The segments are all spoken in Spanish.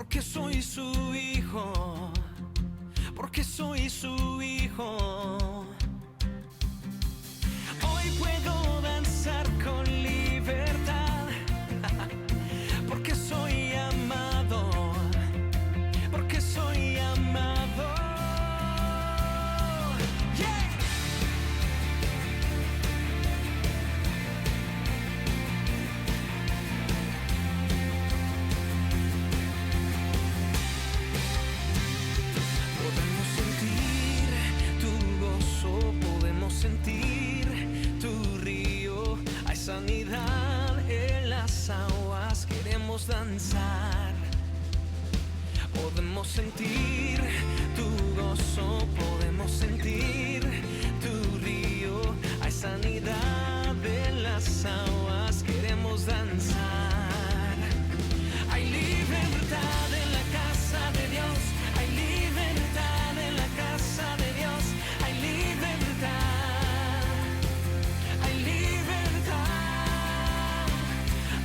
porque soy su hijo, porque soy su hijo. Hoy puedo danzar con libertad, porque soy amado, porque soy amado. Yeah. Podemos sentir tu gozo, podemos sentir tu río. Hay sanidad en las aguas, queremos danzar. Podemos sentir tu gozo, podemos sentir tu río. Hay sanidad en las aguas, queremos danzar. Hay libertad en la casa de Dios, hay libertad en la casa de Dios, hay libertad, hay libertad,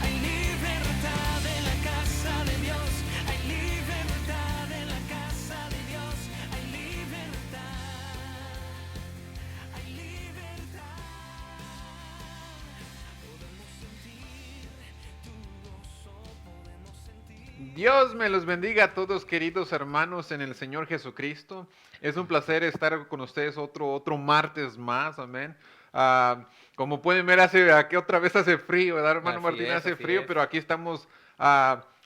hay libertad en la casa de Dios, hay libertad en la casa de Dios, hay libertad, hay libertad. Podemos sentir tu gozo, podemos sentir. Dios me los bendiga a todos, queridos hermanos en el Señor Jesucristo. Es un placer estar con ustedes otro martes más, amén. Como pueden ver, aquí otra vez hace frío, ¿verdad, hermano Así Martín? es, Hace así frío, es. pero aquí estamos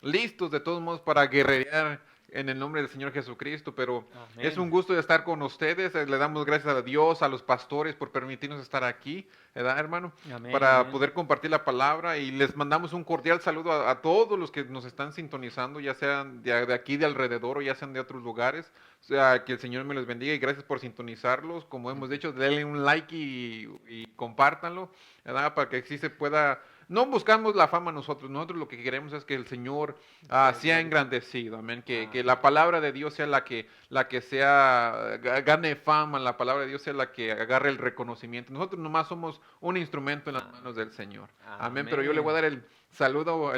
listos de todos modos para guerrear en el nombre del Señor Jesucristo. Pero Amén. es un gusto de estar con ustedes. Le damos gracias a Dios, a los pastores por permitirnos estar aquí, ¿verdad, hermano? Amén, Para amén. poder compartir la palabra, y les mandamos un cordial saludo a todos los que nos están sintonizando, ya sean de aquí de alrededor o ya sean de otros lugares. O sea, que el Señor me los bendiga y gracias por sintonizarlos. Como hemos dicho, denle un like y compártanlo, ¿verdad? Para que así se pueda. No buscamos la fama nosotros lo que queremos es que el Señor sea engrandecido, amén. Que la palabra de Dios sea la que sea, gane fama, la palabra de Dios sea la que agarre el reconocimiento. Nosotros nomás somos un instrumento en las manos del Señor, amén. Pero yo le voy a dar el saludo,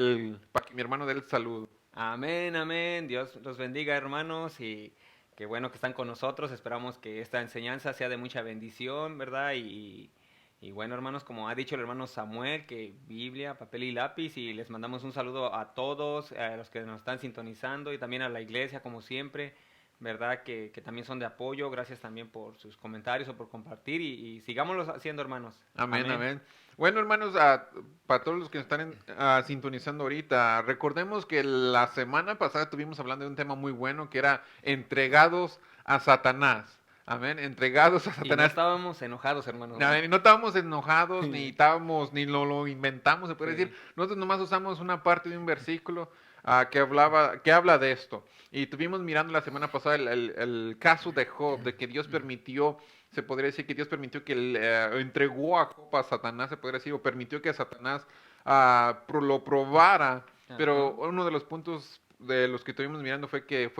para que mi hermano dé el saludo. Amén, amén. Dios los bendiga, hermanos, y qué bueno que están con nosotros. Esperamos que esta enseñanza sea de mucha bendición, ¿verdad? Y bueno, hermanos, como ha dicho el hermano Samuel, que Biblia, papel y lápiz, y les mandamos un saludo a todos, a los que nos están sintonizando y también a la iglesia, como siempre, ¿verdad? Que también son de apoyo. Gracias también por sus comentarios o por compartir y sigámoslo haciendo, hermanos. Amén, amén. Bueno, hermanos, para todos los que están sintonizando ahorita, recordemos que la semana pasada estuvimos hablando de un tema muy bueno que era entregados a Satanás. Amén, entregados a Y no Satanás. estábamos enojados, hermanos. Amén, y no estábamos enojados, ni lo inventamos, se puede Sí. decir. Nosotros nomás usamos una parte de un versículo que habla de esto. Y estuvimos mirando la semana pasada el caso de Job, de que Dios permitió, se podría decir que Dios permitió que entregó a Job a Satanás, se podría decir, o permitió que Satanás lo probara. Pero Ajá. uno de los puntos de los que estuvimos mirando fue que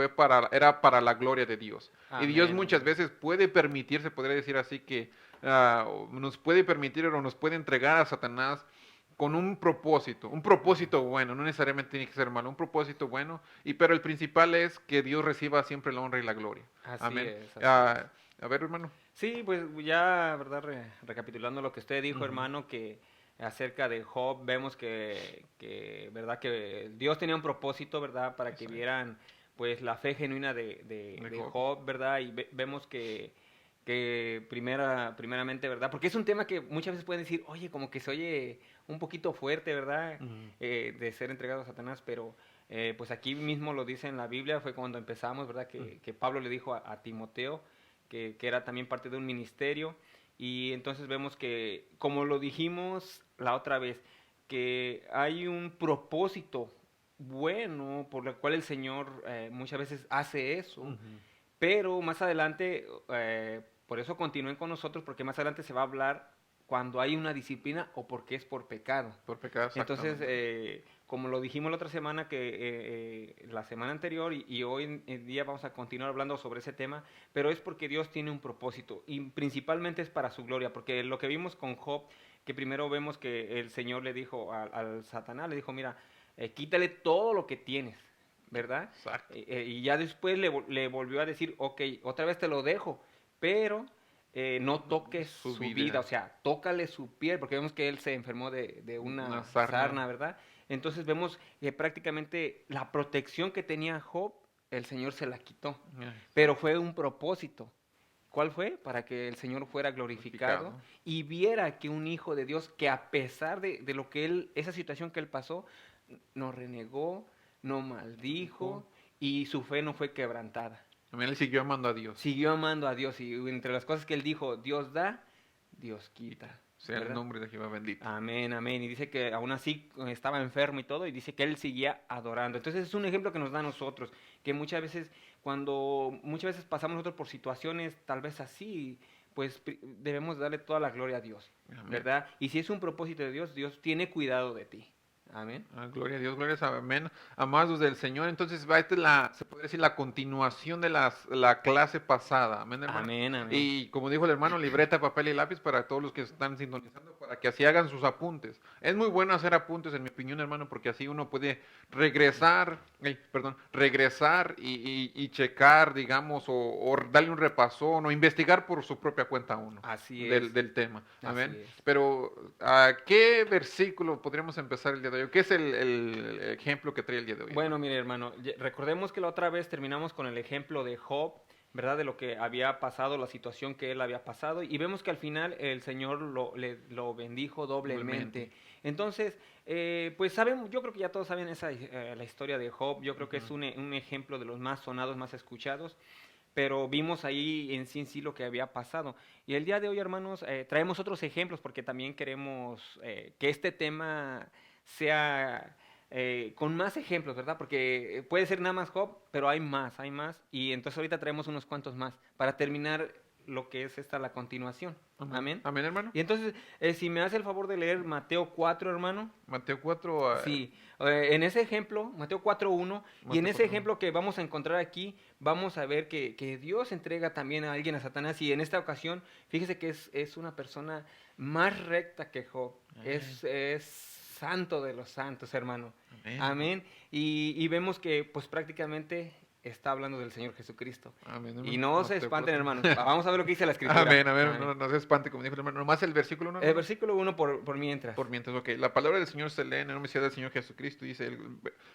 era para la gloria de Dios. Y Dios Amén, muchas amén. veces puede permitir, se podría decir así, que nos puede permitir o nos puede entregar a Satanás con un propósito bueno, no necesariamente tiene que ser malo, un propósito bueno, pero el principal es que Dios reciba siempre la honra y la gloria. Así Amén. es, así Ah, a ver, hermano. Sí, pues ya, ¿verdad? Recapitulando lo que usted dijo, Ujú. hermano, que acerca de Job, vemos ¿verdad? Que Dios tenía un propósito, ¿verdad? Para que Exacto. vieran, pues, la fe genuina de Job. Job, ¿verdad? Y vemos que primeramente, ¿verdad? Porque es un tema que muchas veces pueden decir, oye, como que se oye un poquito fuerte, ¿verdad? Ujú. De ser entregado a Satanás, pero pues aquí mismo lo dice en la Biblia, fue cuando empezamos, ¿verdad? Que Pablo le dijo a Timoteo que era también parte de un ministerio, y entonces vemos que, como lo dijimos la otra vez, que hay un propósito bueno por el cual el Señor muchas veces hace eso, Ujú. pero más adelante, por eso continúen con nosotros, porque más adelante se va a hablar cuando hay una disciplina o porque es por pecado. Por pecado, Entonces, exactamente. como lo dijimos la otra semana, la semana anterior y hoy en día vamos a continuar hablando sobre ese tema, pero es porque Dios tiene un propósito y principalmente es para su gloria, porque lo que vimos con Job, que primero vemos que el Señor le dijo al Satanás, le dijo, mira, quítale todo lo que tienes, ¿verdad? Exacto. Y ya después le volvió a decir, ok, otra vez te lo dejo, pero no toques Su su vida. vida, o sea, tócale su piel, porque vemos que él se enfermó de Una una sarna. sarna, ¿verdad? Entonces vemos que prácticamente la protección que tenía Job, el Señor se la quitó, pero fue un propósito. ¿Cuál fue? Para que el Señor fuera glorificado y viera que un hijo de Dios, que a pesar de lo que él, esa situación que él pasó, no renegó, no maldijo y su fe no fue quebrantada. También él siguió amando a Dios. Siguió amando a Dios y entre las cosas que él dijo, Dios da, Dios quita. Sea el ¿verdad? nombre de Jehová bendito. Amén, amén. Y dice que aún así estaba enfermo y todo, y dice que él seguía adorando. Entonces es un ejemplo que nos da a nosotros, que muchas veces pasamos nosotros por situaciones tal vez así, pues debemos darle toda la gloria a Dios, Amén. ¿verdad? Y si es un propósito de Dios, Dios tiene cuidado de ti. Amén. Gloria a Dios, gloria a amén. Amados del Señor, entonces esta es se puede decir la continuación de la clase pasada. Amén, hermano. Amén, amén. Y como dijo el hermano, libreta, papel y lápiz para todos los que están sintonizando, para que así hagan sus apuntes. Es muy bueno hacer apuntes, en mi opinión, hermano, porque así uno puede regresar y checar, digamos, o darle un repasón o investigar por su propia cuenta a uno. Así es. Del tema. Amén. Así es. Pero, ¿a qué versículo podríamos empezar el día de hoy? ¿Qué es el ejemplo que trae el día de hoy? Bueno, mire, hermano, recordemos que la otra vez terminamos con el ejemplo de Job, ¿verdad? De lo que había pasado, la situación que él había pasado, y vemos que al final el Señor lo bendijo doblemente. Entonces, pues yo creo que ya todos saben la historia de Job. Yo creo que es un ejemplo de los más sonados, más escuchados, pero vimos ahí en sí lo que había pasado. Y el día de hoy, hermanos, traemos otros ejemplos porque también queremos que este tema sea con más ejemplos, ¿verdad? Porque puede ser nada más Job, pero hay más. Y entonces ahorita traemos unos cuantos más para terminar lo que es la continuación. Amén. Amén, hermano. Y entonces, si me hace el favor de leer Mateo 4, hermano. Mateo 4. Sí, en ese ejemplo, Mateo 4:1, y en ese ejemplo que vamos a encontrar aquí, vamos a ver que Dios entrega también a alguien a Satanás, y en esta ocasión, fíjese que es una persona más recta que Job, es santo de los santos, hermano. Amén. Amén. Y vemos que pues prácticamente está hablando del Señor Jesucristo. Amén, Y no se Mateo espanten, 4. hermanos. Vamos a ver lo que dice la Escritura. Amén, amén. No se espante, como dijo el hermano. Nomás el versículo 1. El versículo 1 por mientras. Por mientras, ok. La palabra del Señor se lee en la universidad del Señor Jesucristo. Dice,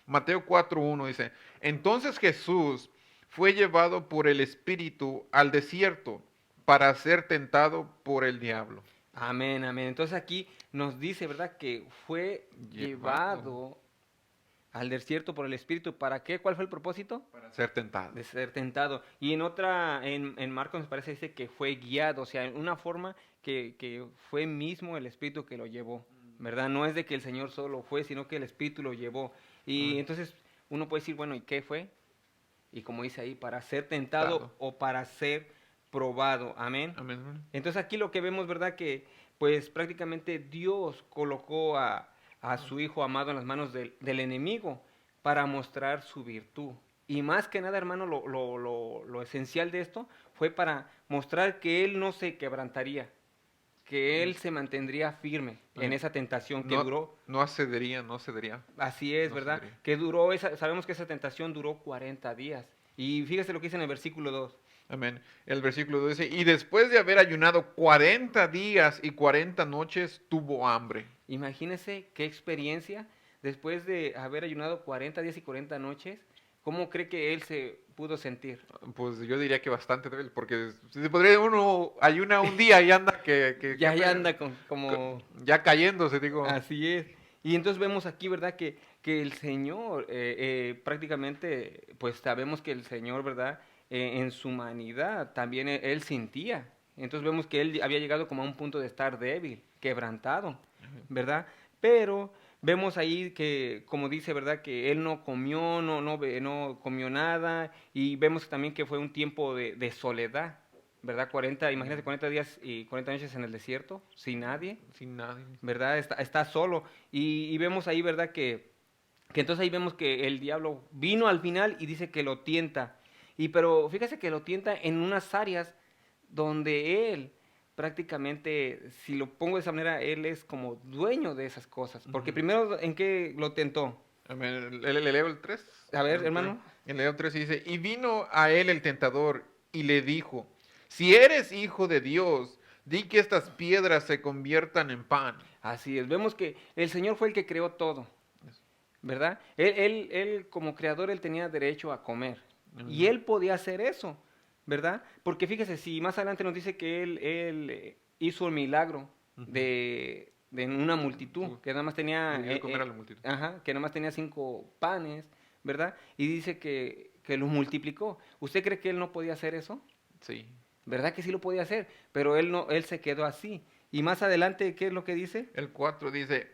Mateo 4:1 dice, entonces Jesús fue llevado por el Espíritu al desierto para ser tentado por el diablo. Amén, amén. Entonces aquí nos dice, ¿verdad? Que fue llevado al desierto por el Espíritu. ¿Para qué? ¿Cuál fue el propósito? Para ser tentado. De ser tentado. Y en Marcos me parece dice que fue guiado, o sea, en una forma que fue mismo el Espíritu que lo llevó, ¿verdad? No es de que el Señor solo fue, sino que el Espíritu lo llevó. Y entonces uno puede decir, bueno, ¿y qué fue? Y como dice ahí, para ser tentado o para ser probado. Amén. Amén. Entonces aquí lo que vemos, ¿verdad? Que pues prácticamente Dios colocó a su Hijo amado en las manos del enemigo para mostrar su virtud. Y más que nada, hermano, lo esencial de esto fue para mostrar que Él no se quebrantaría, que Él se mantendría firme en esa tentación que duró. No cedería. Así es, ¿verdad? Cedería. Que duró, sabemos que esa tentación duró 40 días. Y fíjese lo que dice en el versículo 2. Amén. El versículo 2 dice, y después de haber ayunado 40 días y 40 noches, tuvo hambre. Imagínese qué experiencia, después de haber ayunado 40 días y 40 noches, ¿cómo cree que él se pudo sentir? Pues yo diría que bastante débil, porque si podría uno ayuna un día y anda ya anda como... ya cayéndose, digo. Así es. Y entonces vemos aquí, ¿verdad? Que el Señor, prácticamente, pues sabemos que el Señor, ¿verdad? En su humanidad también él sentía. Entonces vemos que él había llegado como a un punto de estar débil, quebrantado, ¿verdad? Pero vemos ahí que, como dice, ¿verdad? Que él no comió, no comió nada, y vemos también que fue un tiempo de soledad, ¿verdad? Imagínate 40 días y 40 noches en el desierto, sin nadie. Sin nadie. ¿Verdad? Está solo. Y vemos ahí, ¿verdad? Que entonces ahí vemos que el diablo vino al final y dice que lo tienta. Pero fíjese que lo tienta en unas áreas donde él prácticamente, si lo pongo de esa manera, él es como dueño de esas cosas. Porque primero, ¿en qué lo tentó? Amén. ¿Le leo el 3? A ver, hermano. El leo 3 dice, y vino a él el tentador y le dijo, si eres hijo de Dios, di que estas piedras se conviertan en pan. Así es, vemos que el Señor fue el que creó todo, ¿verdad? Él como creador, él tenía derecho a comer. Y él podía hacer eso, ¿verdad? Porque fíjese, si más adelante nos dice que él hizo el milagro de una multitud, que nada más tenía... Le dio de comer a la multitud. Ajá, que nada más tenía 5 panes, ¿verdad? Y dice que los multiplicó. ¿Usted cree que él no podía hacer eso? Sí. ¿Verdad que sí lo podía hacer? Pero él no, él se quedó así. Y más adelante, ¿qué es lo que dice? El 4 dice,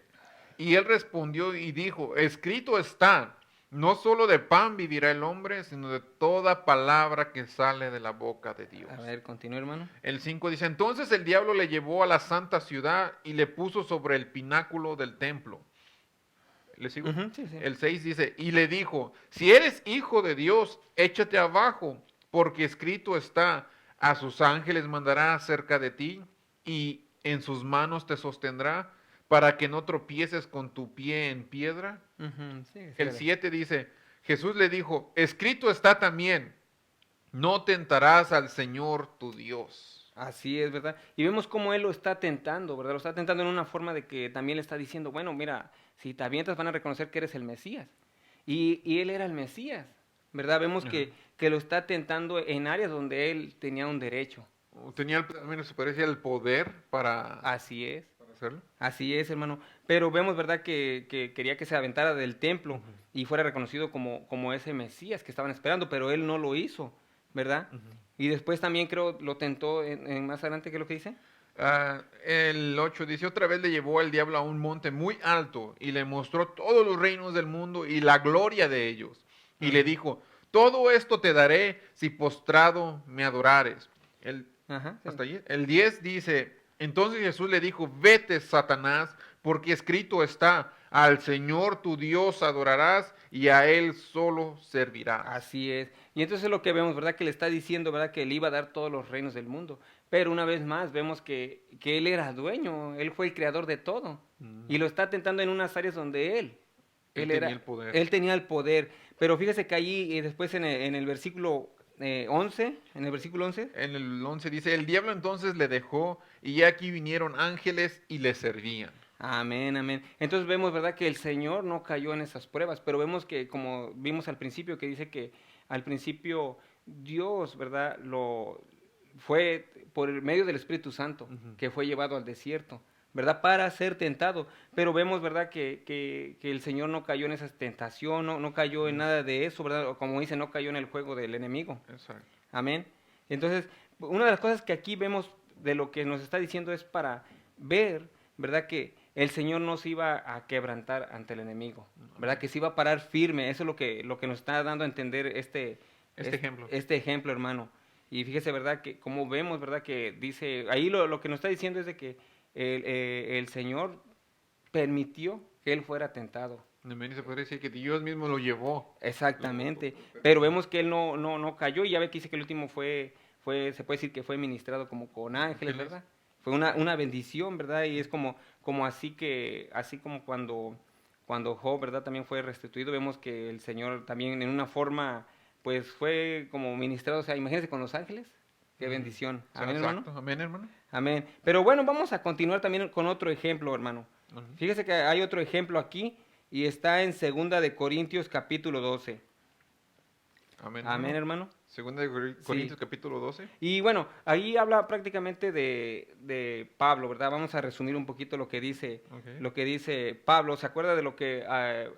y él respondió y dijo, escrito está, no solo de pan vivirá el hombre, sino de toda palabra que sale de la boca de Dios. A ver, continúa, hermano. El 5 dice, entonces el diablo le llevó a la santa ciudad y le puso sobre el pináculo del templo. ¿Le sigo? Ujú, sí, sí. El 6 dice, y le dijo, si eres hijo de Dios, échate abajo, porque escrito está, a sus ángeles mandará acerca de ti, y en sus manos te sostendrá, para que no tropieces con tu pie en piedra. Ujú, sí, sí, El ¿verdad? 7 dice, Jesús le dijo, escrito está también, no tentarás al Señor tu Dios. Así es, ¿verdad? Y vemos cómo él lo está tentando, ¿verdad? Lo está tentando en una forma de que también le está diciendo, bueno, mira, si te avientas van a reconocer que eres el Mesías. Y él era el Mesías, ¿verdad? Vemos que lo está tentando en áreas donde él tenía un derecho. Tenía, también se parecía el poder para Así es. hacerlo. Así es, hermano. Pero vemos, ¿verdad?, que quería que se aventara del templo y fuera reconocido como ese Mesías que estaban esperando, pero él no lo hizo, ¿verdad? Y después también creo lo tentó en más adelante, ¿qué es lo que dice? El 8 dice, otra vez le llevó el diablo a un monte muy alto y le mostró todos los reinos del mundo y la gloria de ellos. Y le dijo, todo esto te daré si postrado me adorares. Ajá, sí. Hasta allí. El 10 dice, entonces Jesús le dijo, vete, Satanás, porque escrito está, al Señor tu Dios adorarás y a Él solo servirás. Así es. Y entonces es lo que vemos, ¿verdad? Que le está diciendo, ¿verdad? Que le iba a dar todos los reinos del mundo. Pero una vez más vemos que él era dueño, él fue el creador de todo. Y lo está tentando en unas áreas donde él Tenía el poder. Él tenía el poder. Pero fíjese que allí después en el versículo 11, en el versículo 11, En el 11 dice, el diablo entonces le dejó y aquí vinieron ángeles y le servían. amén, amén. Entonces vemos, ¿verdad?, que el Señor no cayó en esas pruebas, pero vemos que, como vimos al principio, que dice que al principio Dios, ¿verdad?, lo fue por el medio del Espíritu Santo, que fue llevado al desierto, ¿verdad?, para ser tentado. Pero vemos, ¿verdad?, que el Señor no cayó en esa tentación, no cayó en nada de eso, ¿verdad? O como dice, no cayó en el juego del enemigo. Exacto. Amén. Entonces, una de las cosas que aquí vemos de lo que nos está diciendo es para ver, ¿verdad?, que el Señor no se iba a quebrantar ante el enemigo, ¿verdad?, que se iba a parar firme. Eso es lo que nos está dando a entender este ejemplo. Este ejemplo, hermano. Y fíjese, ¿verdad?, que como vemos, ¿verdad?, que dice, ahí lo que nos está diciendo es de que el Señor permitió que él fuera tentado. Amén. Y se podría decir que Dios mismo lo llevó. Exactamente, pero vemos que él no cayó, y ya ve que dice que el último se puede decir que fue ministrado como con ángeles, ¿verdad? Fue una bendición, ¿verdad? Y es como así como cuando Job, ¿verdad?, también fue restituido, vemos que el Señor también en una forma, pues fue como ministrado, o sea, imagínense con los ángeles, qué bendición. Amén, hermano. Exacto. Amén, hermano. Amén. Pero bueno, vamos a continuar también con otro ejemplo, hermano. Fíjese que hay otro ejemplo aquí, y está en 2 de Corintios capítulo 12. Amén, Amén, hermano. Segunda de Corintios capítulo 12. Y bueno, ahí habla prácticamente de Pablo, ¿verdad? Vamos a resumir un poquito lo que dice, Ok. lo que dice Pablo. ¿Se acuerda de lo que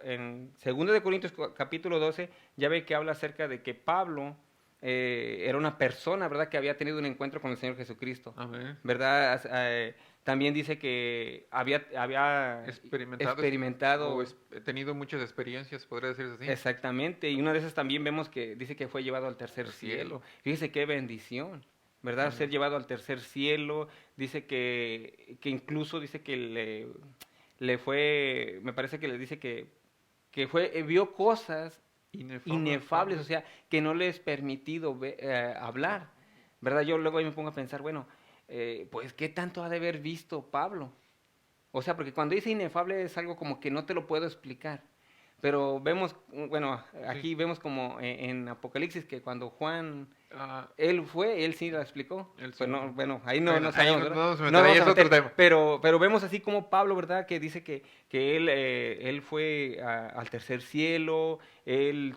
en 2 de Corintios capítulo 12 ya ve que habla acerca de que Pablo era una persona, ¿verdad?, que había tenido un encuentro con el Señor Jesucristo, Amén. ¿verdad? También dice que había experimentado o tenido muchas experiencias, podría decirse así. exactamente, y una de esas también vemos que dice que fue llevado al tercer Al cielo. cielo. Fíjese qué bendición, ¿verdad? Ser llevado al tercer cielo. Dice que incluso dice que le fue, me parece que le dice que vio cosas inefables, o sea, que no le es permitido hablar, ¿verdad? Yo luego ahí me pongo a pensar, bueno, pues ¿qué tanto ha de haber visto Pablo? O sea, porque cuando dice inefable es algo como que no te lo puedo explicar. Pero vemos, bueno, aquí vemos como en Apocalipsis que cuando Juan, Ah, él sí la explicó. él sí. Pues no, bueno, ahí no, Bueno, no sabemos, ahí ¿verdad? no nos No metemos, ahí vamos es a otro meter, tema. pero vemos así como Pablo, ¿verdad? Que dice que él fue al tercer cielo, él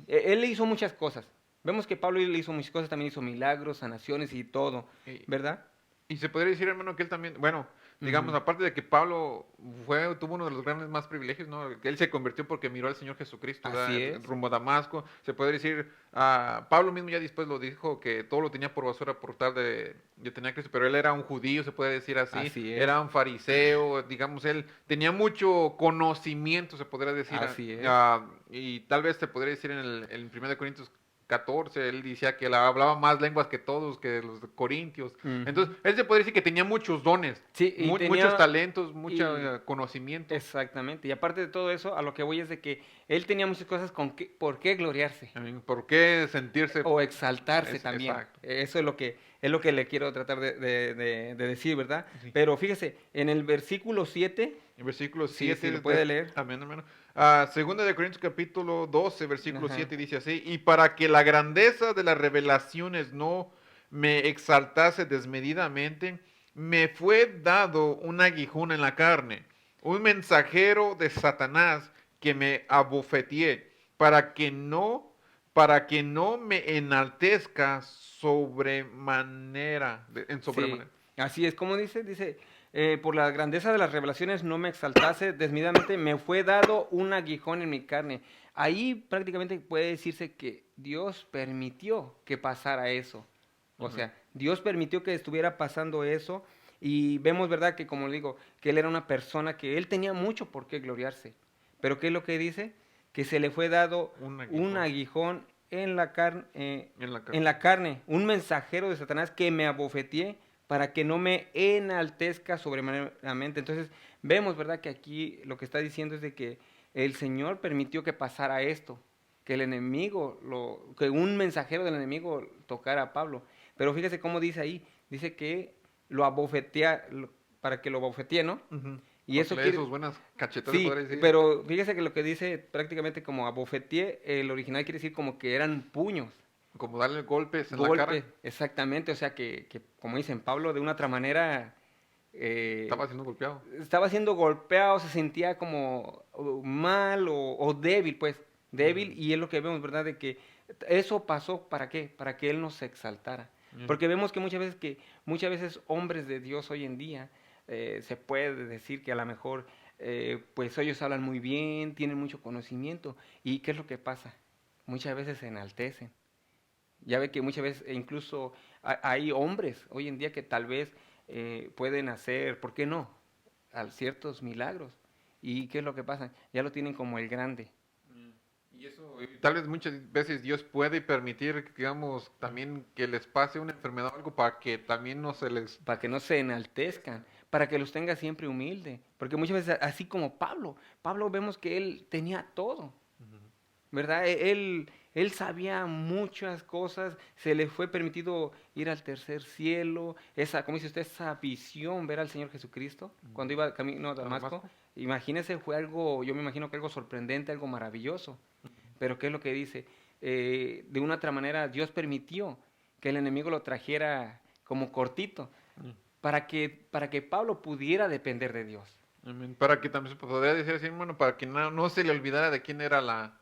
le hizo muchas cosas. Vemos que Pablo le hizo muchas cosas, también hizo milagros, sanaciones y todo, Y, ¿verdad? y se podría decir, hermano, que él también, bueno, digamos, Ujú. aparte de que Pablo tuvo uno de los grandes más privilegios, ¿no? Que él se convirtió porque miró al Señor Jesucristo, Así ¿verdad? es. Rumbo a Damasco. Se puede decir, Pablo mismo ya después lo dijo, que todo lo tenía por basura por tal de tener a Cristo, pero él era un judío, se puede decir así, Así es. era un fariseo, digamos, él tenía mucho conocimiento, se podría decir, Así es. y tal vez se podría decir en 1 Corintios 14, él decía que él hablaba más lenguas que todos, que los corintios. Ujú. Entonces, él se podría decir que tenía muchos dones, Sí, y muchos tenía, talentos, mucho y conocimiento. exactamente. Y aparte de todo eso, a lo que voy es de que él tenía muchas cosas por qué gloriarse ¿Por qué sentirse? o exaltarse también. Exacto. Eso es lo que le quiero tratar de decir, ¿verdad? Sí. Pero fíjese, en el versículo 7, En versículo sí, 7, sí, lo puede leer. también, hermano. Segunda de Corintios capítulo 12, versículo Ajá. 7 dice así, y para que la grandeza de las revelaciones no me exaltase desmedidamente, me fue dado un aguijón en la carne, un mensajero de Satanás que me abofeteé, para que no me enaltezca sobremanera, en Sí, sobremanera. así es. ¿Cómo dice? Dice, por la grandeza de las revelaciones no me exaltase desmedidamente, me fue dado un aguijón en mi carne. Ahí prácticamente puede decirse que Dios permitió que pasara eso. O Ujú. sea, Dios permitió que estuviera pasando eso y vemos, ¿verdad? Que como le digo, que él era una persona que él tenía mucho por qué gloriarse. Pero ¿qué es lo que dice? Que se le fue dado Un un aguijón aguijón en la carne, en la en carne. la carne, un mensajero de Satanás que me abofeteé para que no me enaltezca sobremanera. Entonces, vemos, ¿verdad? Que aquí lo que está diciendo es de que el Señor permitió que pasara esto, que el enemigo, que un mensajero del enemigo tocara a Pablo. Pero fíjese cómo dice ahí, dice que lo abofetea, para que lo abofetee, ¿no? Ujú. Y Para que eso le dé quiere, sus buenas cachetadas, sí, podría decir. pero fíjese que lo que dice prácticamente como abofeteé, el original quiere decir como que eran puños. Como darle golpes en la Golpe, cara. exactamente, o sea que, como dicen Pablo, de una otra manera Estaba siendo golpeado. estaba siendo golpeado, se sentía como mal o débil, pues, débil, Ujú. y es lo que vemos, ¿verdad? De que eso pasó, ¿para qué? Para que él no se exaltara. Ujú. Porque vemos que muchas veces hombres de Dios hoy en día, se puede decir que a lo mejor, pues ellos hablan muy bien, tienen mucho conocimiento, y ¿qué es lo que pasa? Muchas veces se enaltecen. Ya ve que muchas veces incluso hay hombres hoy en día que tal vez pueden hacer, ¿por qué no? Ciertos milagros. ¿Y qué es lo que pasa? Ya lo tienen como el grande. Y eso, tal vez muchas veces Dios puede permitir, digamos, también que les pase una enfermedad o algo para que también no se les... Para que no se enaltezcan, para que los tenga siempre humilde. Porque muchas veces, así como Pablo vemos que él tenía todo. Ujú. ¿Verdad? Él sabía muchas cosas, se le fue permitido ir al tercer cielo, como dice usted, esa visión, ver al Señor Jesucristo, cuando iba camino a ¿A Damasco, Damasco? imagínese, fue algo, yo me imagino que algo sorprendente, algo maravilloso, pero ¿qué es lo que dice? De una otra manera, Dios permitió que el enemigo lo trajera como cortito, Ujú. para que Pablo pudiera depender de Dios. Amén. Para que también se podría decir así, bueno, para que no se le olvidara de quién era la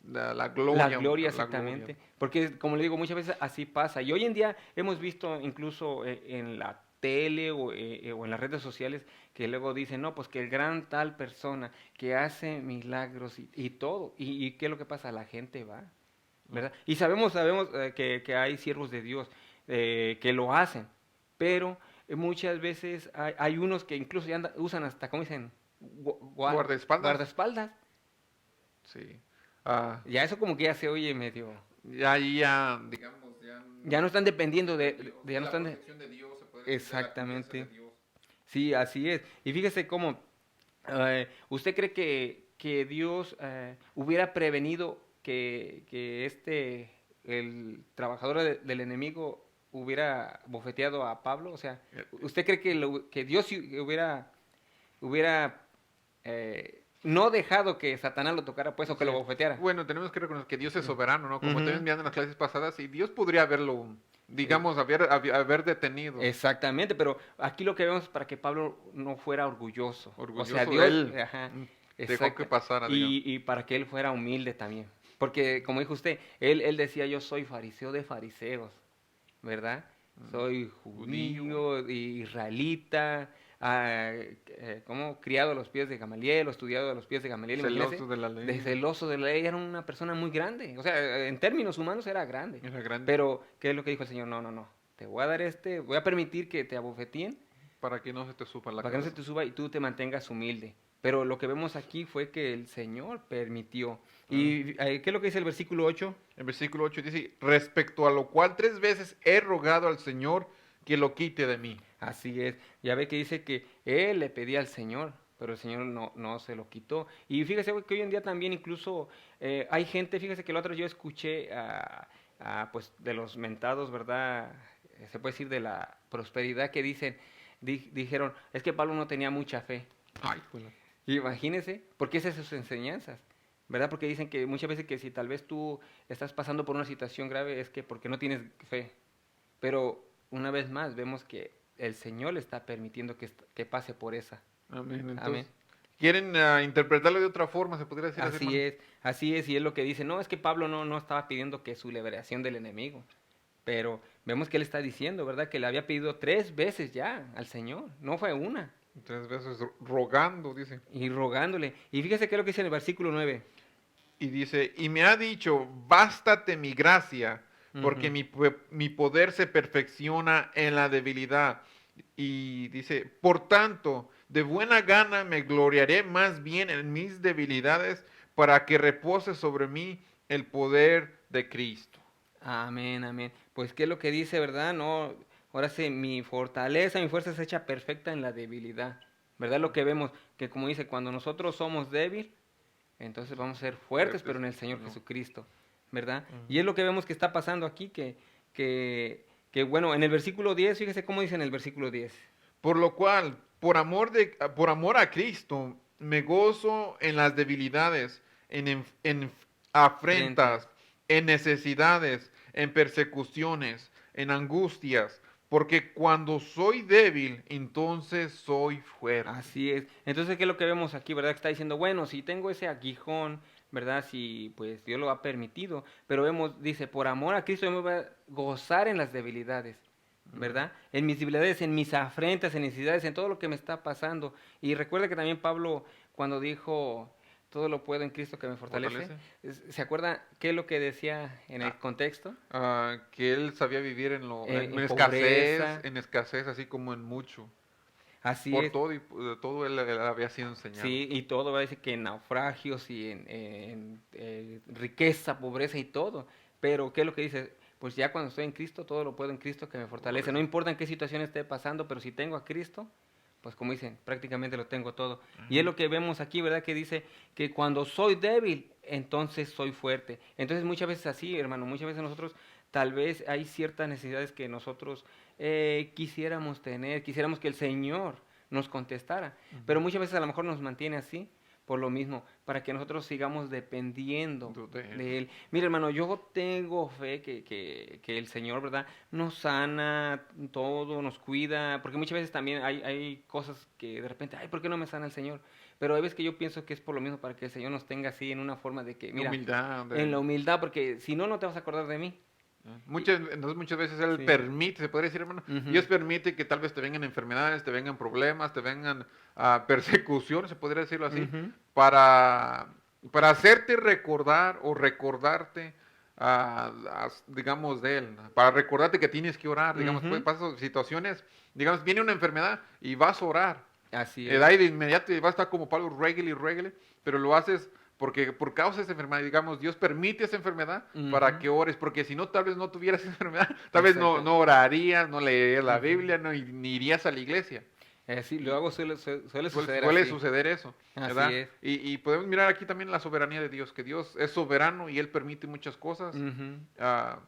La gloria, gloria, la gloria. exactamente. Porque, como le digo, muchas veces así pasa. Y hoy en día hemos visto incluso en la tele o en las redes sociales que luego dicen, no, pues que el gran tal persona que hace milagros y todo. ¿Y qué es lo que pasa? La gente va, ¿verdad? Y sabemos que hay siervos de Dios que lo hacen, pero muchas veces hay unos que incluso ya usan hasta, ¿cómo dicen? Guardaespaldas. Guardaespaldas. Sí. Ah, Ya eso como que ya se oye medio. ya ahí ya, digamos, Ya no están dependiendo de Dios, ya no la están protección de Dios, se puede decir, de la cubierta de exactamente. Dios. Sí, así es. Y fíjese cómo, ¿usted cree que Dios hubiera prevenido el trabajador del enemigo hubiera bofeteado a Pablo? O sea, ¿usted cree que Dios hubiera no dejado que Satanás lo tocara, pues, o que lo Sí. bofeteara. Bueno, tenemos que reconocer que Dios es soberano, ¿no? Como Ujú. también viendo en las clases pasadas, y Dios podría haberlo, digamos, haber detenido. Exactamente, pero aquí lo que vemos es para que Pablo no fuera orgulloso. O sea, Orgulloso de Dios, él. ajá, Dejó que exacto. pasara, digamos. Y para que él fuera humilde también. Porque, como dijo usted, él decía, yo soy fariseo de fariseos, ¿verdad? Soy Judío. judío, israelita, como criado a los pies de Gamaliel, o estudiado a los pies de Gamaliel, imagínese, Celoso de la ley. celoso de la ley, era una persona muy grande. O sea, en términos humanos era grande. Era grande. Pero, ¿qué es lo que dijo el Señor? No, no, no. Te voy a dar voy a permitir que te abofeteen Para que no se te supa la para que no se cabeza. te suba y tú te mantengas humilde. Pero lo que vemos aquí fue que el Señor permitió. ¿Y qué es lo que dice el versículo 8? El versículo 8 dice, respecto a lo cual 3 veces he rogado al Señor que lo quite de mí. Así es. Ya ve que dice que él le pedía al Señor, pero el Señor no se lo quitó. Y fíjese que hoy en día también incluso hay gente, fíjese que el otro yo escuché pues de los mentados, ¿verdad? Se puede decir de la prosperidad que dijeron, es que Pablo no tenía mucha fe. Ay, pues. Imagínese, porque esas son sus enseñanzas, ¿verdad? Porque dicen que muchas veces que si tal vez tú estás pasando por una situación grave es que porque no tienes fe. Pero una vez más vemos que el Señor le está permitiendo que pase por esa. Amén. Entonces, Amén. quieren interpretarlo de otra forma, se podría decir así, hermano. Así es, y es lo que dice, no, es que Pablo no estaba pidiendo que su liberación del enemigo, pero vemos que él está diciendo, ¿verdad? Que le había pedido 3 veces ya al Señor, no fue una, 3 veces rogando, dice. y rogándole. Y fíjese qué es lo que dice en el versículo 9. Y dice, y me ha dicho, bástate mi gracia, porque Ujú. mi poder se perfecciona en la debilidad. Y dice, por tanto, de buena gana me gloriaré más bien en mis debilidades, para que repose sobre mí el poder de Cristo. Amén, amén. Pues qué es lo que dice, ¿verdad? No, ahora sí, mi fortaleza, mi fuerza es hecha perfecta en la debilidad. ¿Verdad? Lo que vemos, que como dice, cuando nosotros somos débiles, entonces vamos a ser fuertes, pero Fuertes, en el Señor no. Jesucristo, ¿verdad? Y Ujú. es lo que vemos que está pasando aquí, que bueno, en el versículo 10, fíjese cómo dice en el versículo 10. Por lo cual, por amor a Cristo, me gozo en las debilidades, en Frentes. afrentas, en necesidades, en persecuciones, en angustias, porque cuando soy débil, entonces soy fuerte. Así es. Entonces, ¿qué es lo que vemos aquí, verdad? Que está diciendo, bueno, si tengo ese aguijón, ¿verdad? Si pues Dios lo ha permitido, pero vemos, dice, por amor a Cristo yo me voy a gozar en las debilidades, ¿verdad? En mis debilidades, en mis afrentas, en necesidades, en todo lo que me está pasando. Y recuerda que también Pablo, cuando dijo, todo lo puedo en Cristo que me fortalece, ¿Fortalece? ¿se acuerda qué es lo que decía en el Ah, contexto? que él sabía vivir En pobreza, en escasez, así como en mucho. así Por es. todo y todo él había sido enseñado. Sí, y todo, va a decir que en naufragios y riqueza, pobreza y todo. Pero, ¿qué es lo que dice? Pues ya cuando estoy en Cristo, todo lo puedo en Cristo que me fortalece. No importa en qué situación esté pasando, pero si tengo a Cristo, pues como dicen, prácticamente lo tengo todo. Y es lo que vemos aquí, ¿verdad? Que dice que cuando soy débil, entonces soy fuerte. Entonces muchas veces así, hermano, muchas veces nosotros tal vez hay ciertas necesidades que nosotros quisiéramos tener, quisiéramos que el Señor nos contestara, pero muchas veces a lo mejor nos mantiene así por lo mismo, para que nosotros sigamos dependiendo De él. de Él. Mira, hermano, yo tengo fe que el Señor, ¿verdad? Nos sana todo, nos cuida, porque muchas veces también hay cosas que de repente, ay, ¿por qué no me sana el Señor? Pero hay veces que yo pienso que es por lo mismo, para que el Señor nos tenga así en una forma de que, De mira, humildad. en la humildad, porque si no, no te vas a acordar de mí. Entonces muchas veces Él Sí. permite, se podría decir, hermano, Ujú. Dios permite que tal vez te vengan enfermedades, te vengan problemas, te vengan persecuciones, se podría decirlo así, Ujú. para, para hacerte recordar o recordarte, digamos, de Él, para recordarte que tienes que orar, digamos, pues, Ujú. pasas situaciones, digamos, viene una enfermedad y vas a orar, Así da es. y de inmediato y va a estar como Pablo, regale y regale, pero lo haces porque por causa de esa enfermedad, digamos, Dios permite esa enfermedad para Ujú. que ores, porque si no, tal vez no tuvieras esa enfermedad, tal vez Exacto. no orarías, no leerías la Ujú. Biblia, no, ni irías a la iglesia. Sí, luego suele suceder Suele así. suceder eso, Así ¿verdad? es. Y podemos mirar aquí también la soberanía de Dios, que Dios es soberano y Él permite muchas cosas, Ujú. ah,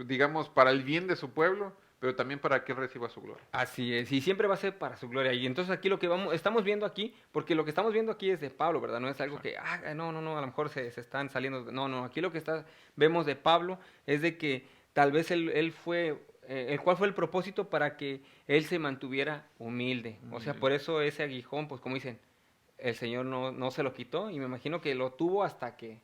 digamos, para el bien de su pueblo, pero también para que Él reciba su gloria. Así es, y siempre va a ser para su gloria. Y entonces aquí lo que estamos viendo aquí, porque lo que estamos viendo aquí es de Pablo, ¿verdad? No es algo que, no, a lo mejor se están saliendo. No, aquí lo que vemos de Pablo es de que tal vez él fue, el cual fue el propósito para que él se mantuviera humilde. O sea, por eso ese aguijón, pues como dicen, el Señor no se lo quitó y me imagino que lo tuvo hasta que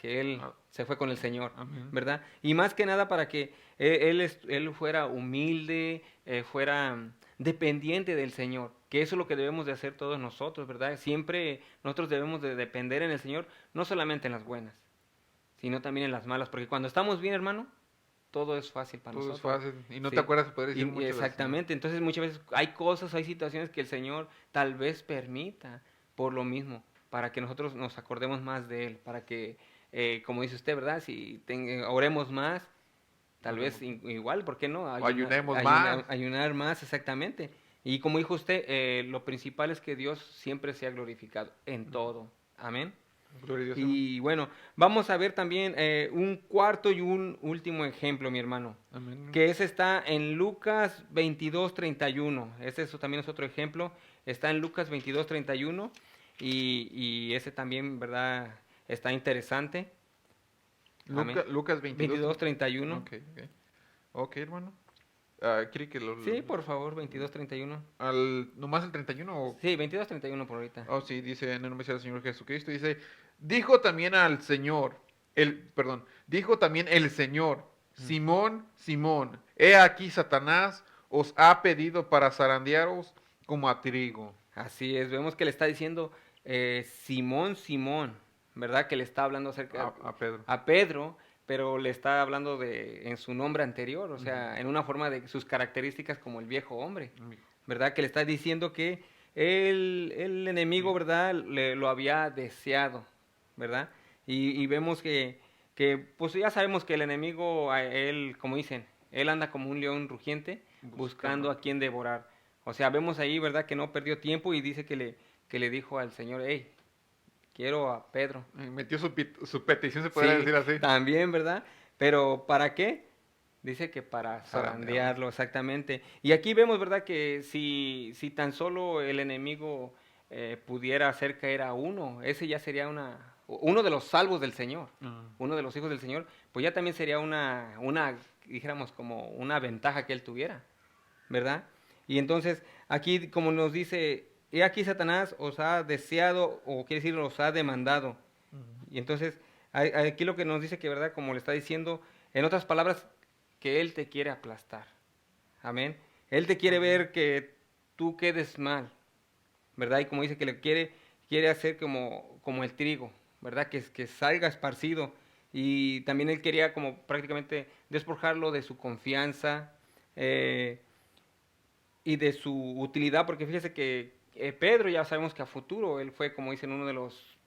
él se fue con el Señor, Amén. ¿verdad? Y más que nada para que él fuera humilde, fuera dependiente del Señor, que eso es lo que debemos de hacer todos nosotros, ¿verdad? Siempre nosotros debemos de depender en el Señor, no solamente en las buenas, sino también en las malas, porque cuando estamos bien, hermano, todo es fácil para Todo es nosotros. fácil. Y no Sí. te acuerdas de poder decir Y mucho. exactamente, entonces muchas veces hay cosas, hay situaciones que el Señor tal vez permita por lo mismo, para que nosotros nos acordemos más de Él, para que, como dice usted, ¿verdad? Si oremos más, tal vez igual, ¿por qué no? Ayunemos más. Ayunar más, exactamente. Y como dijo usted, lo principal es que Dios siempre sea glorificado en todo. Amén. Gloria a Dios, hermano. Y bueno, vamos a ver también un cuarto y un último ejemplo, mi hermano. Amén. Que ese está en Lucas 22:31. Eso también es otro ejemplo. Está en Lucas 22:31 y ese también, ¿verdad? Está interesante. Amén. Lucas 22. 22:31. Ok, hermano. ¿Quiere que lo... Sí, por favor, 22:31. ¿Nomás el 31 o...? Sí, 22:31 por ahorita. Oh, sí, dice en el nombre del Señor Jesucristo, dice, dijo también el Señor, Simón, Simón, he aquí Satanás os ha pedido para zarandearos como a trigo. Así es, vemos que le está diciendo Simón, Simón, ¿verdad? Que le está hablando acerca A Pedro. a Pedro, pero le está hablando en su nombre anterior, o sea, en una forma de sus características como el viejo hombre, ¿verdad? Que le está diciendo que el enemigo, ¿verdad? Lo había deseado, ¿verdad? Y vemos pues ya sabemos que el enemigo, él, como dicen, él anda como un león rugiente buscando a quien devorar. O sea, vemos ahí, ¿verdad? Que no perdió tiempo y dice que le dijo al Señor, hey, quiero a Pedro. Metió su petición, se podría decir así. También, ¿verdad? Pero ¿para qué? Dice que para zarandearlo, exactamente. Y aquí vemos, ¿verdad? Que si tan solo el enemigo pudiera hacer caer a uno, ese ya sería uno de los salvos del Señor, uno de los hijos del Señor, pues ya también sería dijéramos, como una ventaja que él tuviera, ¿verdad? Y entonces, aquí, como nos dice, he aquí Satanás os ha deseado, o quiere decir, os ha demandado. Y entonces, aquí lo que nos dice que, ¿verdad? Como le está diciendo, en otras palabras, que él te quiere aplastar. Amén. Él te quiere ver que tú quedes mal, ¿verdad? Y como dice que le quiere hacer como el trigo, ¿verdad? Que salga esparcido. Y también él quería como prácticamente despojarlo de su confianza y de su utilidad, porque fíjese que Pedro ya sabemos que a futuro él fue, como dicen, uno de los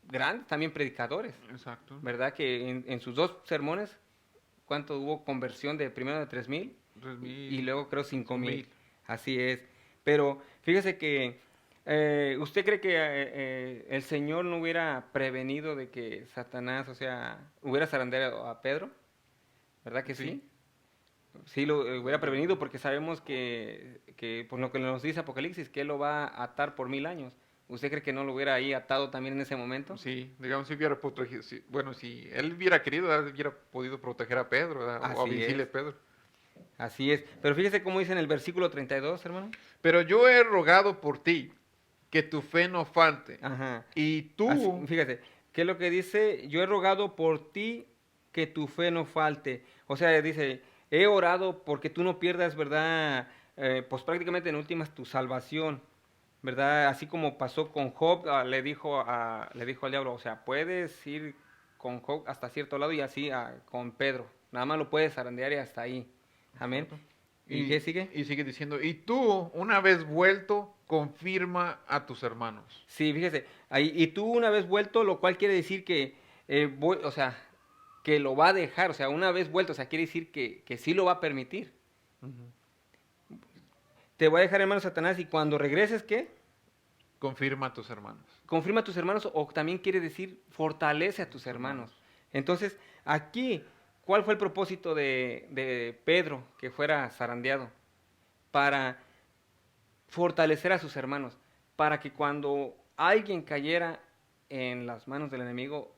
grandes también predicadores. Exacto. ¿Verdad? Que en sus dos sermones, ¿cuánto hubo conversión de primero de 3,000? 3,000. Y luego creo 5,000. 5,000. Así es. Pero fíjese que ¿usted cree que el Señor no hubiera prevenido de que Satanás, o sea, hubiera zarandeado a Pedro? ¿Verdad que sí? Sí, lo hubiera prevenido porque sabemos que por lo que nos dice Apocalipsis, que Él lo va a atar por 1,000 años. ¿Usted cree que no lo hubiera ahí atado también en ese momento? Sí, digamos, si hubiera protegido, si él hubiera querido, él hubiera podido proteger a Pedro, ¿verdad? O a decirle a Pedro. Así es. Pero fíjese cómo dice en el versículo 32, hermano. Pero yo he rogado por ti, que tu fe no falte. Ajá. Y tú... Fíjese, ¿qué es lo que dice? Yo he rogado por ti, que tu fe no falte. O sea, dice, he orado porque tú no pierdas, ¿verdad? Pues prácticamente en últimas tu salvación. ¿Verdad? Así como pasó con Job, le dijo al diablo, o sea, puedes ir con Job hasta cierto lado y así con Pedro. Nada más lo puedes zarandear y hasta ahí. Amén. ¿Y qué sigue? Y sigue diciendo, y tú, una vez vuelto, confirma a tus hermanos. Sí, fíjese, y tú una vez vuelto, lo cual quiere decir que, o sea, que lo va a dejar, o sea, una vez vuelto, o sea, quiere decir que sí lo va a permitir. Te voy a dejar, hermano Satanás, y cuando regreses, ¿qué? Confirma a tus hermanos. Confirma a tus hermanos, o también quiere decir fortalece a tus hermanos. Entonces, aquí, ¿Cuál fue el propósito de Pedro que fuera zarandeado? Para fortalecer a sus hermanos, para que cuando alguien cayera en las manos del enemigo,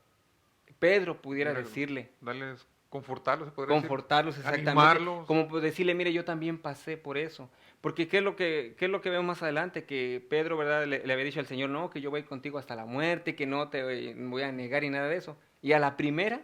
Pedro pudiera decirle, Darles, confortarlos, se podría decir. confortarlos exactamente, Animarlos. como pues decirle, mire, yo también pasé por eso. Porque ¿qué es lo que vemos más adelante? Que Pedro, ¿verdad? Le había dicho al Señor, no, que yo voy contigo hasta la muerte, que no te voy a negar y nada de eso. Y a la primera,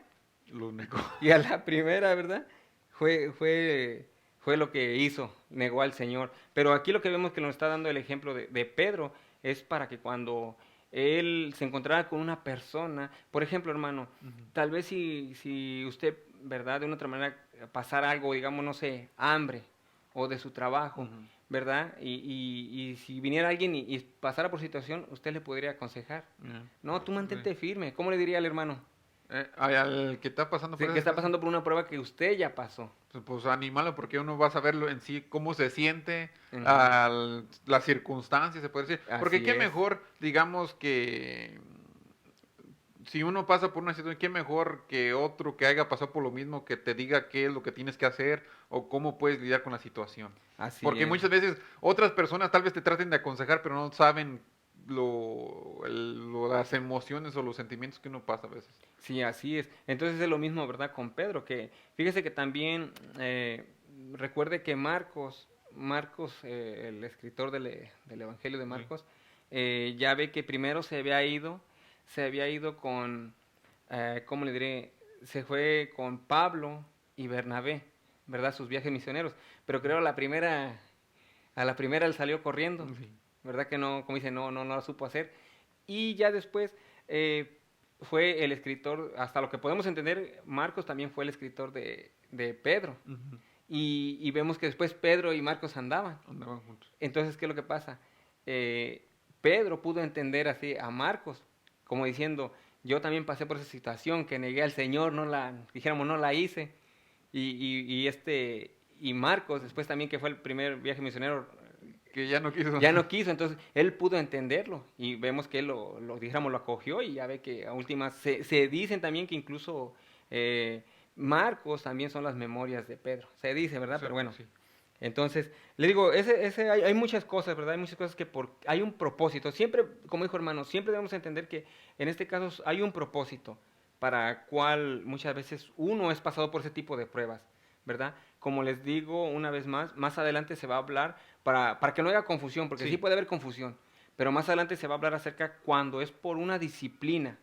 Lo negó. ¿verdad? Fue lo que hizo, negó al Señor. Pero aquí lo que vemos que nos está dando el ejemplo de Pedro es para que cuando él se encontrara con una persona, por ejemplo, hermano, tal vez si usted, ¿verdad? De una otra manera pasara algo, digamos, no sé, hambre o de su trabajo, ¿verdad? Y si viniera alguien y pasara por situación, usted le podría aconsejar. No, tú mantente firme. ¿Cómo le diría al hermano? Al que está pasando por Que esa está situación, pasando por una prueba que usted ya pasó. pues animarlo porque uno va a saberlo en sí, cómo se siente, Ujú. las circunstancias, se puede decir. Porque Así qué es. mejor, digamos que si uno pasa por una situación, qué mejor que otro que haya pasado por lo mismo, que te diga qué es lo que tienes que hacer o cómo puedes lidiar con la situación. Así Porque es. muchas veces otras personas tal vez te traten de aconsejar, pero no saben las emociones o los sentimientos que uno pasa a veces. Sí, así es. Entonces es lo mismo, ¿verdad? Con Pedro, que fíjese que también recuerde que Marcos, el escritor del Evangelio de Marcos, ya ve que primero se había ido con, ¿cómo le diré? Se fue con Pablo y Bernabé, ¿verdad? Sus viajes misioneros. Pero creo a la primera él salió corriendo, Sí. ¿verdad? Que no, como dice, no lo supo hacer. Y ya después fue el escritor, hasta lo que podemos entender, Marcos también fue el escritor de Pedro. Ujú. Y vemos que después Pedro y Marcos andaban. Andaban juntos. Entonces, ¿qué es lo que pasa? Pedro pudo entender así a Marcos, como diciendo, yo también pasé por esa situación, que negué al Señor, dijéramos, no la hice. Y Marcos, después también que fue el primer viaje misionero, Que ya no quiso. ya no quiso, entonces él pudo entenderlo y vemos que él dijéramos, lo acogió y ya ve que a últimas se dicen también que incluso Marcos también son las memorias de Pedro, se dice, ¿verdad? Pero bueno, Sí. entonces le digo, hay muchas cosas, ¿verdad? Hay muchas cosas que hay un propósito, siempre, como dijo hermano, siempre debemos entender que en este caso hay un propósito para cual muchas veces uno es pasado por ese tipo de pruebas, ¿verdad? Como les digo una vez más adelante se va a hablar para que no haya confusión, porque Sí. sí puede haber confusión, pero más adelante se va a hablar acerca cuando es por una disciplina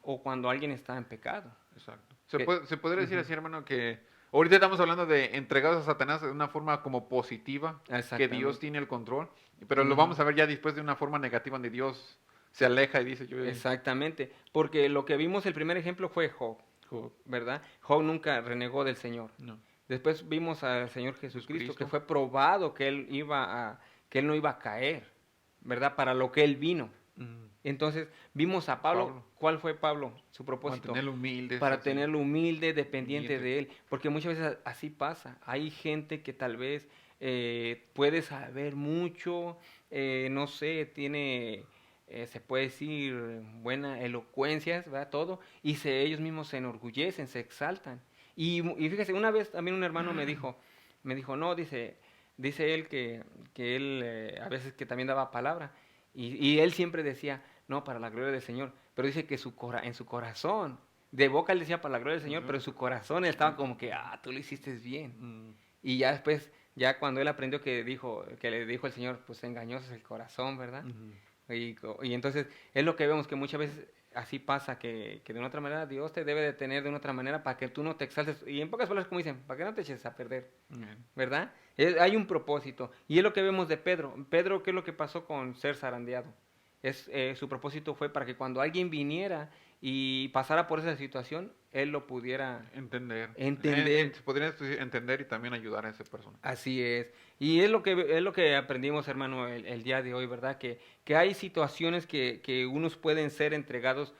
o cuando alguien está en pecado. Exacto. Que- Se podría decir así, hermano, que ahorita estamos hablando de entregados a Satanás de una forma como positiva, que Exactamente. Dios tiene el control, pero lo Ujú. vamos a ver ya después de una forma negativa donde Dios se aleja y dice, yo... Exactamente, porque lo que vimos, el primer ejemplo fue Job, ¿verdad? Job nunca renegó del Señor. No. Después vimos al Señor Jesucristo, Jesucristo. que fue probado que que él no iba a caer, ¿verdad? Para lo que él vino. Entonces vimos a Pablo. Pablo. ¿Cuál fue Pablo? Su propósito. Mantenerlo humilde. Para así. tenerlo humilde, dependiente Humilde. de él. Porque muchas veces así pasa. Hay gente que tal vez puede saber mucho, no sé, tiene, se puede decir, buena elocuencia, ¿verdad? Todo. Y ellos mismos se enorgullecen, se exaltan. Y fíjese, una vez también un hermano me dijo, no, dice él que él a veces que también daba palabra. Y él siempre decía, no, para la gloria del Señor. Pero dice que en su corazón, de boca él decía para la gloria del Señor, pero en su corazón él estaba como que, tú lo hiciste bien. Y ya después, ya cuando él aprendió que le dijo el Señor, pues engañoso es el corazón, ¿verdad? Y entonces es lo que vemos que muchas veces así pasa, que de una otra manera Dios te debe de tener de una otra manera para que tú no te exaltes. Y en pocas palabras, como dicen, para que no te eches a perder, ¿verdad? Hay un propósito. Y es lo que vemos de Pedro. Pedro, ¿qué es lo que pasó con ser zarandeado? Su propósito fue para que cuando alguien viniera y pasara por esa situación, él lo pudiera Entender. entender. Se podría entender y también ayudar a esa persona. Así es. Y es lo que aprendimos, hermano, el día de hoy, ¿verdad? Que hay situaciones que unos pueden ser entregados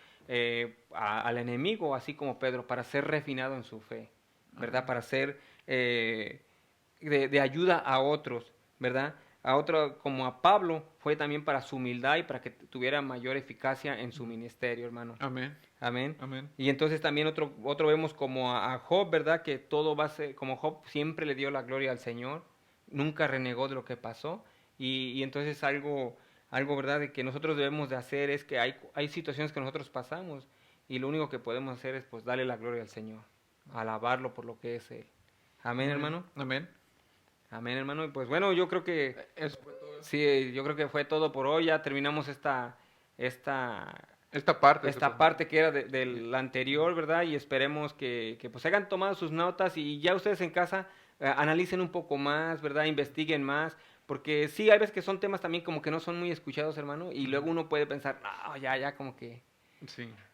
al enemigo, así como Pedro, para ser refinado en su fe, ¿verdad? Para ser de ayuda a otros, ¿verdad? a otro, como a Pablo, fue también para su humildad y para que tuviera mayor eficacia en su ministerio, hermano. Amén. Amén. Amén. Y entonces también otro vemos como a Job, ¿verdad? Que todo va a ser, como Job siempre le dio la gloria al Señor, nunca renegó de lo que pasó. Y entonces algo, ¿verdad? De que nosotros debemos de hacer es que hay situaciones que nosotros pasamos y lo único que podemos hacer es pues darle la gloria al Señor, alabarlo por lo que es Él. Amén, hermano. Amén. Amén, hermano. Y pues bueno, yo creo que sí, yo creo que fue todo por hoy. Ya terminamos esta parte que era del anterior, ¿verdad? Y esperemos que pues hayan tomado sus notas y ya ustedes en casa analicen un poco más, ¿verdad? Investiguen más, porque sí, hay veces que son temas también como que no son muy escuchados, hermano, y luego uno puede pensar, no, ya como que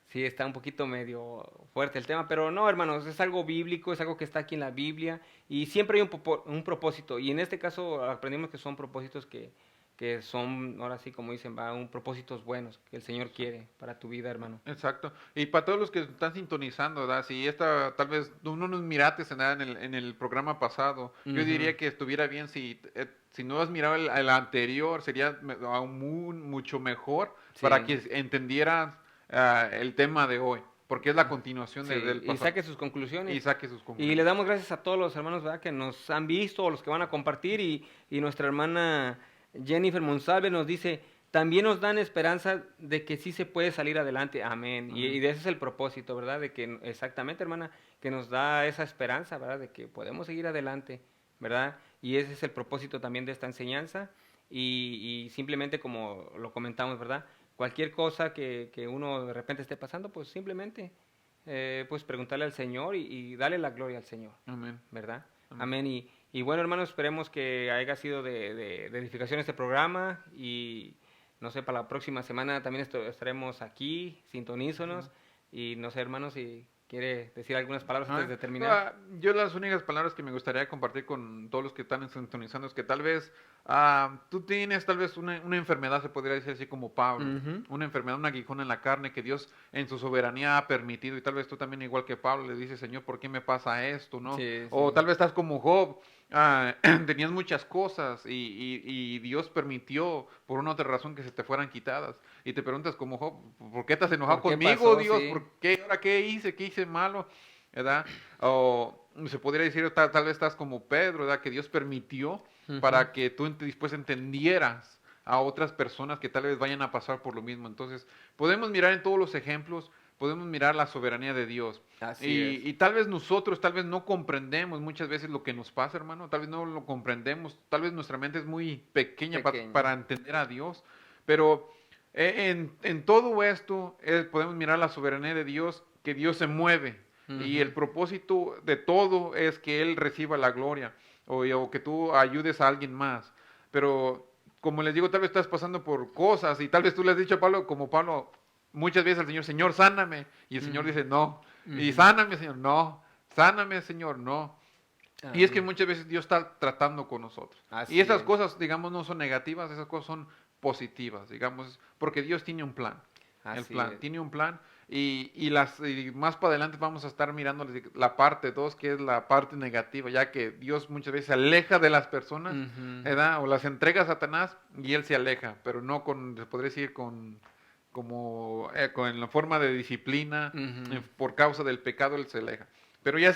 sí está un poquito medio fuerte el tema, pero no, hermanos, es algo bíblico, es algo que está aquí en la Biblia, y siempre hay un propósito, y en este caso aprendimos que son propósitos que son, ahora sí, como dicen, propósitos buenos que el Señor quiere para tu vida, hermano. Exacto. Y para todos los que están sintonizando, ¿verdad? Si tal vez no nos miraste en el programa pasado, yo diría que estuviera bien si no has mirado el anterior, sería aún mucho mejor para que entendieran el tema de hoy, porque es la continuación del pasado. Y saque sus conclusiones. Y le damos gracias a todos los hermanos, ¿verdad? Que nos han visto o los que van a compartir y nuestra hermana Jennifer Monsalve nos dice, también nos dan esperanza de que sí se puede salir adelante. Amén. Y de ese es el propósito, ¿verdad? De que, exactamente, hermana, que nos da esa esperanza, ¿verdad? De que podemos seguir adelante, ¿verdad? Y ese es el propósito también de esta enseñanza. Y simplemente como lo comentamos, ¿verdad? Cualquier cosa que uno de repente esté pasando, pues simplemente pues preguntarle al Señor y darle la gloria al Señor. Amén. ¿Verdad? Amén. Y bueno, hermanos, esperemos que haya sido de edificación este programa y no sé, para la próxima semana también estaremos aquí, sintonízonos y no sé, hermanos, si quiere decir algunas palabras antes de terminar. Yo las únicas palabras que me gustaría compartir con todos los que están sintonizando es que tal vez tú tienes tal vez una enfermedad, se podría decir así como Pablo, una enfermedad, un aguijón en la carne que Dios en su soberanía ha permitido y tal vez tú también igual que Pablo le dices, Señor, ¿por qué me pasa esto? ¿No? O tal vez estás como Job, tenías muchas cosas y Dios permitió por una otra razón que se te fueran quitadas y te preguntas como Job, ¿por qué te has enojado conmigo, pasó, Dios? Sí. ¿Por qué? ¿Ahora qué hice? ¿Qué hice malo? ¿Verdad? O se podría decir, tal vez estás como Pedro, ¿verdad? Que Dios permitió para que tú después entendieras a otras personas que tal vez vayan a pasar por lo mismo. Entonces, podemos mirar en todos los ejemplos, podemos mirar la soberanía de Dios. Y tal vez nosotros, tal vez no comprendemos muchas veces lo que nos pasa, hermano, tal vez no lo comprendemos, tal vez nuestra mente es muy pequeña. Para entender a Dios, pero en todo esto podemos mirar la soberanía de Dios, que Dios se mueve. Y el propósito de todo es que Él reciba la gloria o que tú ayudes a alguien más. Pero como les digo, tal vez estás pasando por cosas y tal vez tú le has dicho a Pablo, como Pablo, muchas veces al Señor, Señor, sáname. Y el Señor dice, no. Y sáname, Señor, no. Sáname, Señor, no. Y es que muchas veces Dios está tratando con nosotros. Y esas cosas, digamos, no son negativas, esas cosas son positivas, digamos, porque Dios tiene un plan. Tiene un plan. Y más para adelante vamos a estar mirando la parte 2, que es la parte negativa, ya que Dios muchas veces se aleja de las personas, ¿verdad? O las entrega a Satanás y Él se aleja, pero no se podría decir con la forma de disciplina, por causa del pecado Él se aleja. Pero ya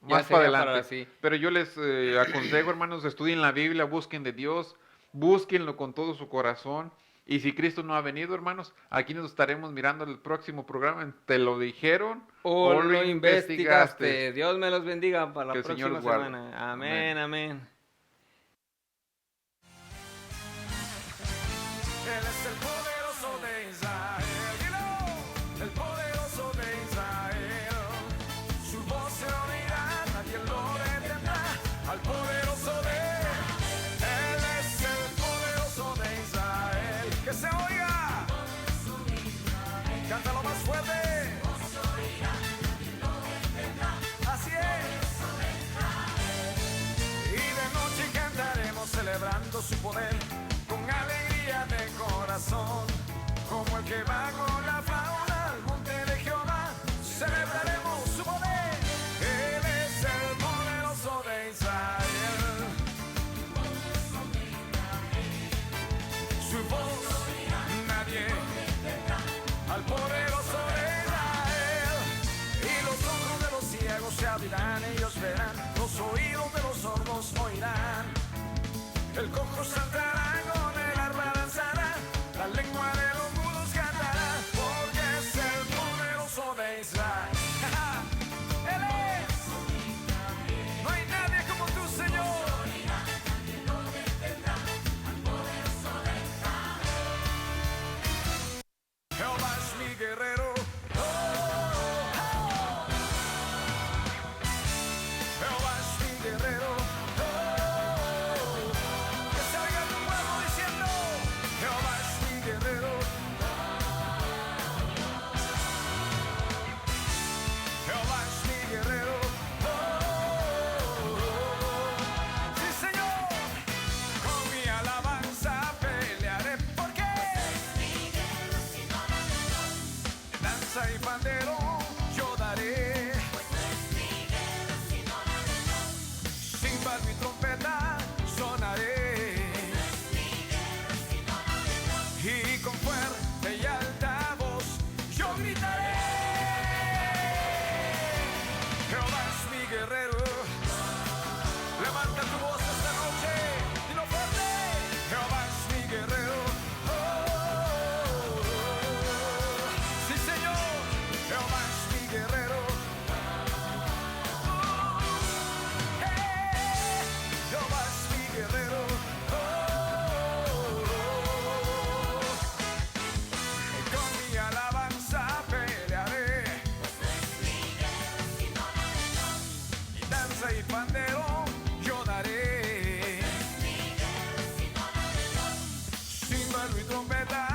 más para adelante. Pero yo les aconsejo, hermanos, estudien la Biblia, busquen de Dios, búsquenlo con todo su corazón. Y si Cristo no ha venido, hermanos, aquí nos estaremos mirando el próximo programa. ¿Te lo dijeron o lo investigaste? Dios me los bendiga para la próxima semana. Amén, amén. Él es el poderoso de Israel. Dilo, el poderoso de Israel. Su voz se oirá, nadie lo detendrá. Al poderoso de Él es el poderoso de Israel. Que se oiga. Cántalo más fuerte. Así es. Y de noche cantaremos celebrando su poder con alegría de corazón, como el que va con la fauna al monte de Jehová. Celebraremos su poder. Él es el poderoso de Israel. locos saltarán, con el arpa danzará, la lengua de los mudos cantará, porque es el poderoso de Israel. Él es. No hay nadie como tú, Señor. Jehová es mi guerrero. Jehová es mi guerrero. Que se oiga tu pueblo diciendo: Jehová es mi guerrero. Jehová es mi guerrero. Sí, Señor. Con mi alabanza pelearé, porque danza y pandero yo daré. Címbalo y trompeta sonaré. Y con fuerte y alta voz yo gritaré. Jehová es mi guerrero. Levanta tu voz esta noche y lo fuerte. Jehová es mi guerrero. Sí, Señor. Jehová es mi guerrero. Jehová es mi guerrero. Con mi alabanza pelearé. Y danza y pandero yo daré. Címbalo y trompeta